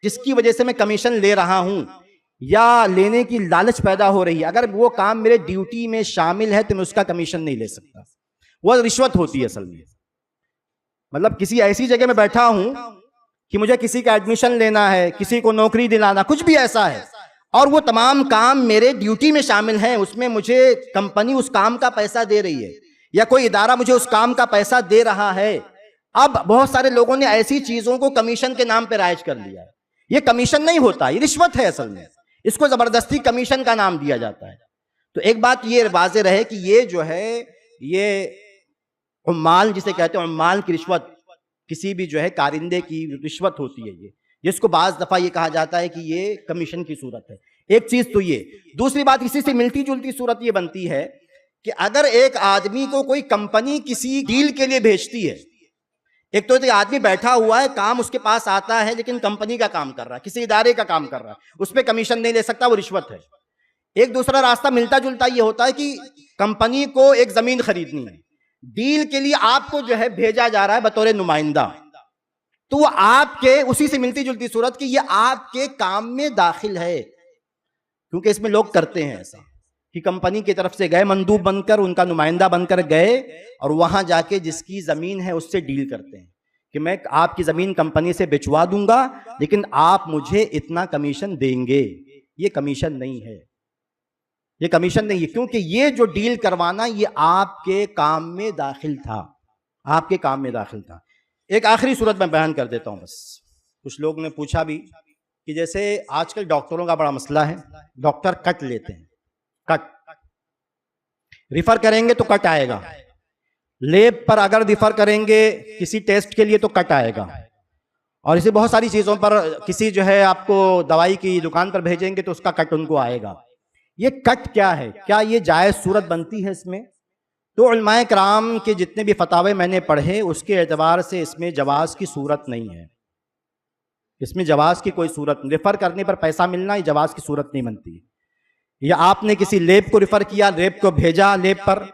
जिसकी वजह से मैं कमीशन ले रहा हूं या लेने की लालच पैदा हो रही है, अगर वो काम मेरे ड्यूटी में शामिल है तो मैं उसका कमीशन नहीं ले सकता। वो रिश्वत होती है असल में। मतलब किसी ऐसी जगह में बैठा हूं कि मुझे किसी का एडमिशन लेना है, किसी को नौकरी दिलाना, कुछ भी ऐसा है, और वो तमाम काम मेरे ड्यूटी में शामिल हैं, उसमें मुझे कंपनी उस काम का पैसा दे रही है या कोई इदारा मुझे उस काम का पैसा दे रहा है। अब बहुत सारे लोगों ने ऐसी चीजों को कमीशन के नाम पे राइज कर लिया है। ये कमीशन नहीं होता, ये रिश्वत है असल में। इसको जबरदस्ती कमीशन का नाम दिया जाता है। तो एक बात ये वाज़ेह रहे कि ये जो है, ये उम्माल जिसे कहते हैं, उम्माल की रिश्वत, किसी भी जो है कारिंदे की रिश्वत होती है ये, जिसको बाज दफा ये कहा जाता है कि ये कमीशन की सूरत है। एक चीज तो ये। दूसरी बात इसी से मिलती जुलती सूरत ये बनती है कि अगर एक आदमी को कोई कंपनी किसी डील के लिए भेजती है, एक तो आदमी बैठा हुआ है, काम उसके पास आता है, लेकिन कंपनी का काम कर रहा है, किसी इदारे का काम कर रहा है, उस पर कमीशन नहीं ले सकता, वो रिश्वत है। एक दूसरा रास्ता मिलता जुलता ये होता है कि कंपनी को एक जमीन खरीदनी है, डील के लिए आपको जो है भेजा जा रहा है बतौर नुमाइंदा, तो वो आपके उसी से मिलती जुलती सूरत कि ये आपके काम में दाखिल है। क्योंकि इसमें लोग करते हैं ऐसा कि कंपनी की तरफ से गए, मंदूब बनकर, उनका नुमाइंदा बनकर गए और वहां जाके जिसकी जमीन है उससे डील करते हैं कि मैं आपकी जमीन कंपनी से बेचवा दूंगा, लेकिन आप मुझे इतना कमीशन देंगे। ये कमीशन नहीं है, ये कमीशन नहीं है, क्योंकि ये जो डील करवाना ये आपके काम में दाखिल था, आपके काम में दाखिल था। एक आखिरी सूरत में बयान कर देता हूं बस। कुछ लोग ने पूछा भी कि जैसे आजकल डॉक्टरों का बड़ा मसला है, डॉक्टर कट लेते हैं, कट रिफर करेंगे तो कट आएगा, लैब पर अगर रिफर करेंगे किसी टेस्ट के लिए तो कट आएगा, और इसे बहुत सारी चीजों पर किसी जो है आपको दवाई की दुकान पर भेजेंगे तो उसका कट उनको आएगा। ये कट क्या है, क्या ये जायज सूरत बनती है इसमें? तो उलमाए कराम के जितने भी फतावे मैंने पढ़े उसके एतबार से इसमें जवाज की सूरत नहीं है, इसमें जवाज की कोई सूरत नहीं। रिफर करने पर पैसा मिलना ये जवाज की सूरत नहीं बनती। या आपने किसी लैब को रिफर किया, लैब को भेजा, लैब पर,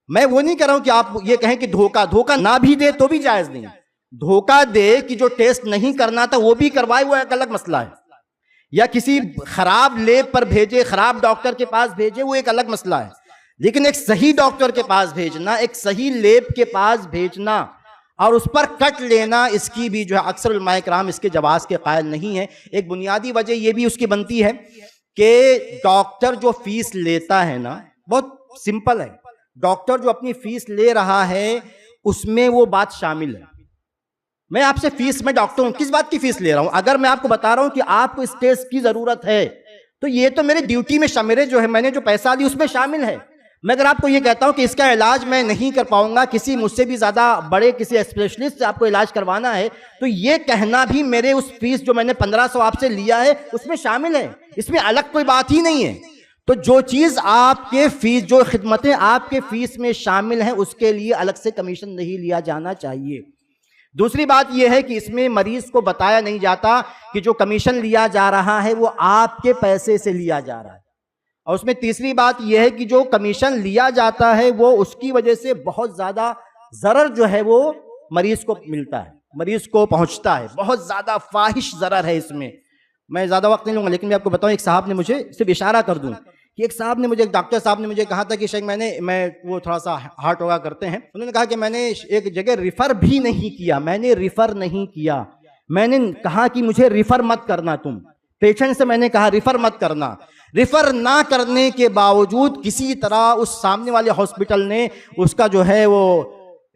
मैं वो नहीं कह रहा हूं कि आप ये कहें कि धोखा ना भी दे तो भी जायज नहीं। धोखा दे कि जो टेस्ट नहीं करना था वो भी करवाए, वो एक अलग मसला है। या किसी खराब लैब पर भेजे, खराब डॉक्टर के पास भेजे, वो एक अलग मसला है। लेकिन एक सही डॉक्टर के पास भेजना, एक सही लैब के पास भेजना और उस पर कट लेना, इसकी भी जो है अक्सर उलमाए कराम इसके जवाज के कायल नहीं है। एक बुनियादी वजह यह भी उसकी बनती है कि डॉक्टर जो फीस लेता है ना, बहुत सिंपल है, डॉक्टर जो अपनी फीस ले रहा है उसमें वो बात शामिल है। मैं आपसे फीस में डॉक्टर हूं, किस बात की फीस ले रहा हूं? अगर मैं आपको बता रहा हूं कि आपको इस टेस्ट की जरूरत है तो ये तो मेरे ड्यूटी में मेरे जो है मैंने जो पैसा ली उसमें शामिल है। मैं अगर आपको ये कहता हूं कि इसका इलाज मैं नहीं कर पाऊंगा, किसी मुझसे भी ज्यादा बड़े किसी स्पेशलिस्ट से आपको इलाज करवाना है, तो ये कहना भी मेरे उस फीस जो मैंने 1500 आपसे लिया है उसमें शामिल है, इसमें अलग कोई बात ही नहीं है। तो जो चीज आपके फीस, जो खिदमतें आपके फीस में शामिल हैं, उसके लिए अलग से कमीशन नहीं लिया जाना चाहिए। दूसरी बात यह है कि इसमें मरीज को बताया नहीं जाता कि जो कमीशन लिया जा रहा है वो आपके पैसे से लिया जा रहा है। और उसमें तीसरी बात यह है कि जो कमीशन लिया जाता है वो उसकी वजह से बहुत ज्यादा जरर जो है वो मरीज को मिलता है, मरीज को पहुंचता है, बहुत ज्यादा फाहिश जरर है इसमें। मैं ज्यादा वक्त नहीं लूंगा, लेकिन मैं आपको बताऊं, एक साहब ने मुझे सिर्फ इशारा कर दूं कि एक साहब ने मुझे, एक डॉक्टर साहब ने मुझे कहा था कि शेख मैं वो थोड़ा सा हार्ट योगा करते हैं, उन्होंने कहा कि मैंने एक जगह रिफर भी नहीं किया, मैंने रिफर नहीं किया, मैंने कहा कि मुझे रिफर मत करना, तुम पेशेंट से मैंने कहा रिफर मत करना। रिफर ना करने के बावजूद किसी तरह उस सामने वाले हॉस्पिटल ने उसका जो है वो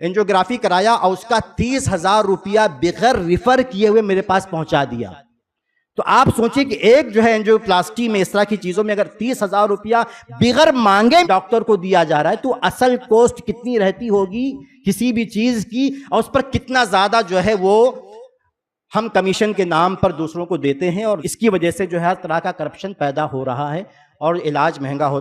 एंजियोग्राफी कराया और उसका 30,000 रुपया बगैर रिफर किए हुए मेरे पास पहुंचा दिया। तो आप सोचिए कि एक जो है एंजियोप्लास्टी में, इस तरह की चीजों में अगर 30,000 रुपया बगैर मांगे डॉक्टर को दिया जा रहा है तो असल कॉस्ट कितनी रहती होगी किसी भी चीज की, और उस पर कितना ज्यादा जो है वो हम कमीशन के नाम पर दूसरों को देते हैं, और इसकी वजह से जो है हर तरह का करप्शन पैदा हो रहा है और इलाज महंगा होता है।